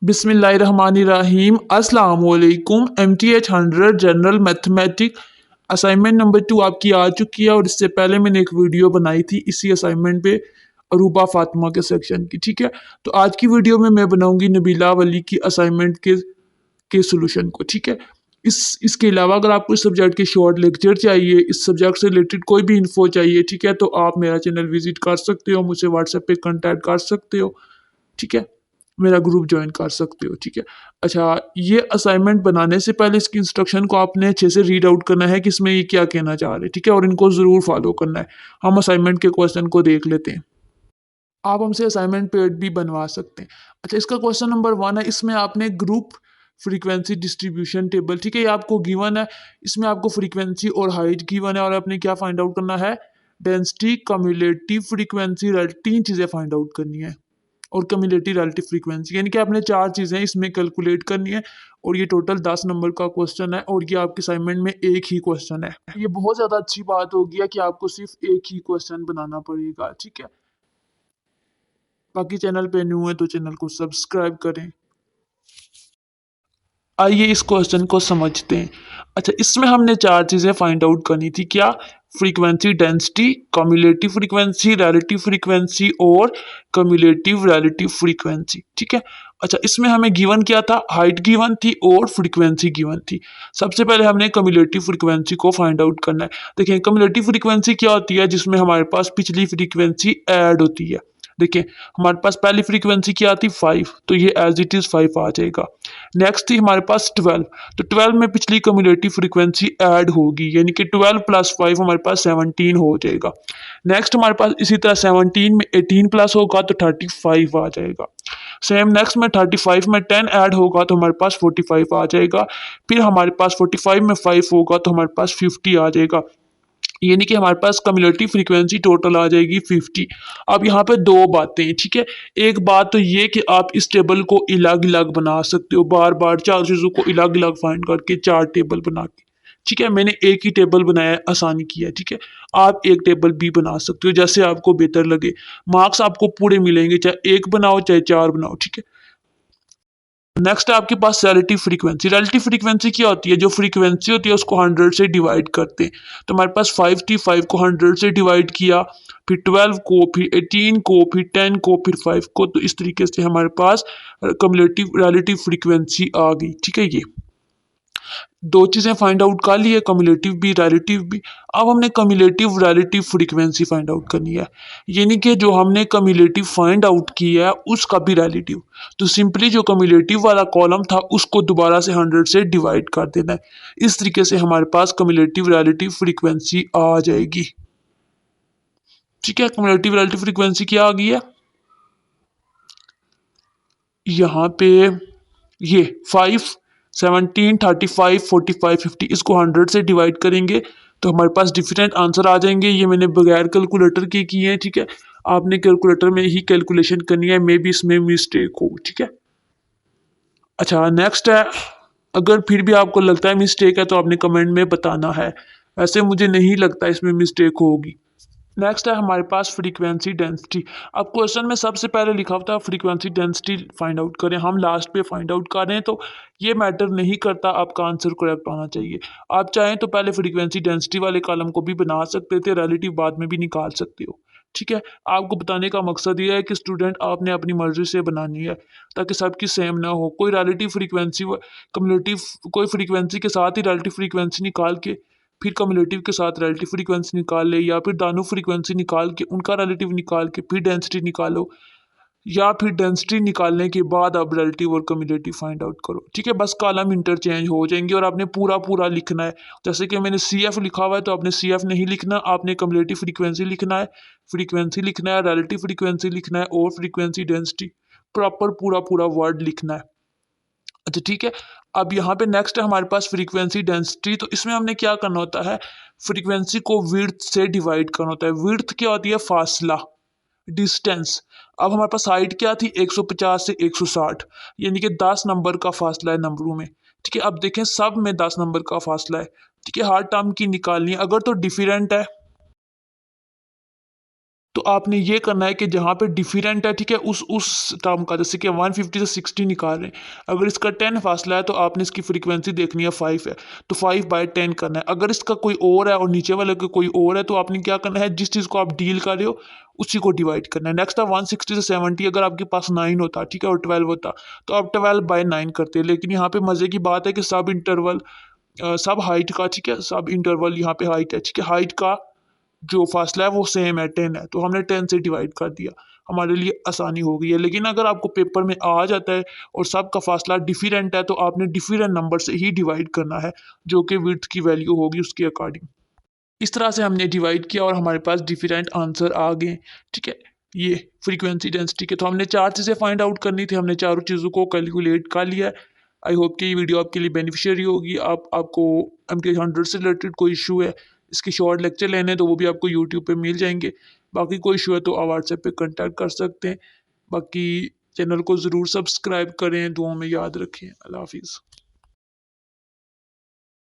बिस्मिल्लाहिर्रहमानिर्रहीम अस्सलाम वालेकुम। MTH 100 general mathematic assignment number 2 आपकी आ चुकी है और इससे पहले मैंने एक वीडियो बनाई थी इसी असाइनमेंट पे अरूबा फातिमा के सेक्शन की। ठीक है, तो आज की वीडियो में मैं बनाऊंगी नबीला वली की असाइनमेंट के सोल्यूशन को। ठीक है, इसके अलावा अगर आपको इस सब्जेक्ट के शॉर्ट लेक्चर चाहिए, इस सब्जेक्ट से रिलेटेड कोई भी इन्फो चाहिए, ठीक है, तो आप मेरा चैनल विजिट कर सकते हो, मुझसे व्हाट्सएप पे कांटेक्ट कर सकते हो। ठीक है, मेरा ग्रुप ज्वाइन कर सकते हो। ठीक है, अच्छा, ये असाइनमेंट बनाने से पहले इसकी इंस्ट्रक्शन को आपने अच्छे से रीड आउट करना है कि इसमें ये क्या कहना चाह रहे हैं। ठीक है, और इनको ज़रूर फॉलो करना है। हम असाइनमेंट के क्वेश्चन को देख लेते हैं। आप हमसे असाइनमेंट पेड भी बनवा सकते हैं। अच्छा, इसका क्वेश्चन नंबर 1 है, इसमें आपने ग्रुप फ्रीक्वेंसी डिस्ट्रीब्यूशन टेबल, ठीक है, ये आपको गिवन है। इसमें आपको फ्रीक्वेंसी और हाइट गिवन है और आपने क्या फाइंड आउट करना है, डेंसिटी, कम्युलेटिव फ्रीक्वेंसी, तीन चीज़ें फाइंड आउट करनी है और कम्युलेटिव रिलेटिव फ्रीक्वेंसी, यानी कि आपने चार चीज़ें इसमें कैलकुलेट करनी है। और ये टोटल 10 नंबर का क्वेश्चन है और ये आपके असाइनमेंट में एक ही क्वेश्चन है। ये बहुत ज़्यादा अच्छी बात होगी है कि आपको सिर्फ एक ही क्वेश्चन बनाना पड़ेगा। ठीक है, बाकी चैनल पे न्यू है तो चैनल को सब्सक्राइब करें। आइए इस क्वेश्चन को समझते हैं। अच्छा, इसमें हमने चार चीज़ें फाइंड आउट करनी थी। क्या? Frequency density, cumulative frequency, relative frequency और कम्युलेटिव रिलेटिव फ्रीक्वेंसी। ठीक है, अच्छा, इसमें हमें गिवन क्या था, हाइट गिवन थी और फ्रीक्वेंसी गिवन थी। सबसे पहले हमने कम्युलेटिव फ्रीक्वेंसी को फाइंड आउट करना है। देखिए, कम्युलेटिव फ्रीक्वेंसी क्या होती है, जिसमें हमारे पास पिछली फ्रीक्वेंसी ऐड होती है। देखिए, हमारे पास पहली फ्रीक्वेंसी क्या आती, 5, तो ये एज इट इज़ 5 आ जाएगा। नेक्स्ट थी हमारे पास 12, तो 12 में पिछली कम्युलेटिव फ्रीक्वेंसी ऐड होगी, यानी कि 12 + 5 हमारे पास 17 हो जाएगा। नेक्स्ट हमारे पास इसी तरह 17 में 18 प्लस होगा तो 35 आ जाएगा। सेम नेक्स्ट में 35 में 10 ऐड होगा तो हमारे पास 45 आ जाएगा। फिर हमारे पास 45 में 5 होगा तो हमारे पास 50 आ जाएगा, यानी कि हमारे पास कम्युलेटिव फ्रीक्वेंसी टोटल आ जाएगी 50। अब यहाँ पे दो बातें हैं। ठीक है, एक बात तो ये कि आप इस टेबल को अलग अलग बना सकते हो, बार बार चार चीज़ों को अलग अलग फाइंड करके चार टेबल बना के। ठीक है, मैंने एक ही टेबल बनाया, आसानी किया है। ठीक है, आप एक टेबल भी बना सकते हो जैसे आपको बेहतर लगे। मार्क्स आपको पूरे मिलेंगे, चाहे एक बनाओ चाहे चार बनाओ। ठीक है, नेक्स्ट है आपके पास रिलेटिव फ्रीक्वेंसी। रिलेटिव फ्रीक्वेंसी क्या होती है, जो फ्रीक्वेंसी होती है उसको 100 से डिवाइड करते हैं। तो हमारे पास 5 थी, 5 को 100 से डिवाइड किया, फिर 12 को, फिर 18 को, फिर 10 को, फिर 5 को। तो इस तरीके से हमारे पास कम्युलेटिव रिलेटिव फ्रीक्वेंसी आ गई। ठीक है, ये दो चीज़ें फाइंड आउट कर ली है, कम्युलेटिव भी रिलेटिव भी। अब हमने cumulative relative frequency find out करनी है, यानी कि जो हमने कम्युलेटिव फाइंड आउट किया है उसका भी रिलेटिव। तो सिंपली जो कम्युलेटिव वाला कॉलम था उसको दोबारा से 100 से डिवाइड कर देना है। इस तरीके से हमारे पास कम्युलेटिव रिलेटिव फ्रीक्वेंसी आ जाएगी। ठीक है, कम्युलेटिव रिलेटिव फ्रीक्वेंसी क्या आ गई है यहाँ पे, ये 5, 17, 35, 45, 50, इसको 100 से डिवाइड करेंगे तो हमारे पास डिफरेंट आंसर आ जाएंगे। ये मैंने बगैर कैलकुलेटर के किए हैं। ठीक है, आपने कैलकुलेटर में ही कैलकुलेशन करनी है, मे बी इसमें मिस्टेक हो। ठीक है, अच्छा, नेक्स्ट है, अगर फिर भी आपको लगता है मिस्टेक है तो आपने कमेंट में बताना है। वैसे मुझे नहीं लगता इसमें मिस्टेक होगी। नेक्स्ट है हमारे पास फ्रीक्वेंसी डेंसिटी। अब क्वेश्चन में सबसे पहले लिखा होता है फ्रीक्वेंसी डेंसिटी फाइंड आउट करें, हम लास्ट पे फाइंड आउट कर रहे हैं, तो ये मैटर नहीं करता, आपका आंसर करेक्ट आना चाहिए। आप चाहें तो पहले फ्रीक्वेंसी डेंसिटी वाले कॉलम को भी बना सकते थे, रिलेटिव बाद में भी निकाल सकते हो। ठीक है, आपको बताने का मकसद ये है कि स्टूडेंट आपने अपनी मर्जी से बनानी है ताकि सबकी सेम ना हो। कोई रिलेटिव फ्रीक्वेंसी कम्युलेटिव, कोई फ्रीक्वेंसी के साथ ही रिलेटिव फ्रीक्वेंसी निकाल के फिर कम्युलेटिव के साथ रिलेटिव फ्रीक्वेंसी निकाल ले, या फिर दोनों फ्रीक्वेंसी निकाल के उनका रिलेटिव निकाल के फिर डेंसिटी निकालो, या फिर डेंसिटी निकालने के बाद आप रिलेटिव और कम्युलेटिव फाइंड आउट करो। ठीक है, बस कॉलम इंटरचेंज हो जाएंगे और आपने पूरा पूरा लिखना है। जैसे कि मैंने CF लिखा हुआ है तो आपने CF नहीं लिखना, आपने कम्युलेटिव फ्रीक्वेंसी लिखना है, फ्रीक्वेंसी लिखना है, रिलेटिव फ्रीक्वेंसी लिखना है और फ्रीक्वेंसी डेंसिटी, प्रॉपर पूरा पूरा वर्ड लिखना है। अच्छा, ठीक है, अब यहाँ पे नेक्स्ट है हमारे पास फ्रीक्वेंसी डेंसिटी। तो इसमें हमने क्या करना होता है, फ्रीक्वेंसी को विड्थ से डिवाइड करना होता है। विड्थ क्या होती है, फासला, डिस्टेंस। अब हमारे पास हाइट क्या थी, 150 से 160, यानी कि 10 नंबर का फासला है नंबरों में। ठीक है, अब देखें सब में 10 नंबर का फासला है। ठीक है, हर टर्म की निकालनी है, अगर तो डिफरेंट है तो आपने ये करना है कि जहाँ पे डिफरेंट है, ठीक है, उस टर्म का, जैसे कि 150 से 60 निकाल रहे हैं, अगर इसका 10 फासला है तो आपने इसकी फ्रीक्वेंसी देखनी है 5 है, तो 5/10 करना है। अगर इसका कोई और है और नीचे वाले का कोई और है तो आपने क्या करना है, जिस चीज़ को आप डील कर रहे हो उसी को डिवाइड करना है। नेक्स्ट है 160 से 70, अगर आपके पास 9 होता, ठीक है, और 12 होता तो आप 12/9 करते हैं। लेकिन यहाँ पे मज़े की बात है कि सब इंटरवल, सब हाइट का, ठीक है, सब इंटरवल यहाँ पे हाइट है, ठीक है, हाइट का जो फासला है वो सेम है, 10 है, तो हमने 10 से डिवाइड कर दिया, हमारे लिए आसानी हो गई है। लेकिन अगर आपको पेपर में आ जाता है और सबका फासला डिफरेंट है तो आपने डिफरेंट नंबर से ही डिवाइड करना है, जो कि विड्थ की वैल्यू होगी उसके अकॉर्डिंग। इस तरह से हमने डिवाइड किया और हमारे पास डिफरेंट आंसर आ गए, ठीक है। ये फ्रीक्वेंसी डेंसिटी के, तो हमने 4 चीज़ें फाइंड आउट करनी थी, हमने चारों चीज़ों को कैलकुलेट कर लिया है। आई होप कि ये वीडियो आपके लिए बेनिफिशियरी होगी। आपको MT100 से रिलेटेड कोई इशू है, इसके शॉर्ट लेक्चर लेने हैं, तो वो भी आपको यूट्यूब पे मिल जाएंगे। बाकी कोई इशू है तो आप व्हाट्सएप पे कांटेक्ट कर सकते हैं। बाकी चैनल को ज़रूर सब्सक्राइब करें, दुआओं में याद रखें। अल्लाह हाफिज़।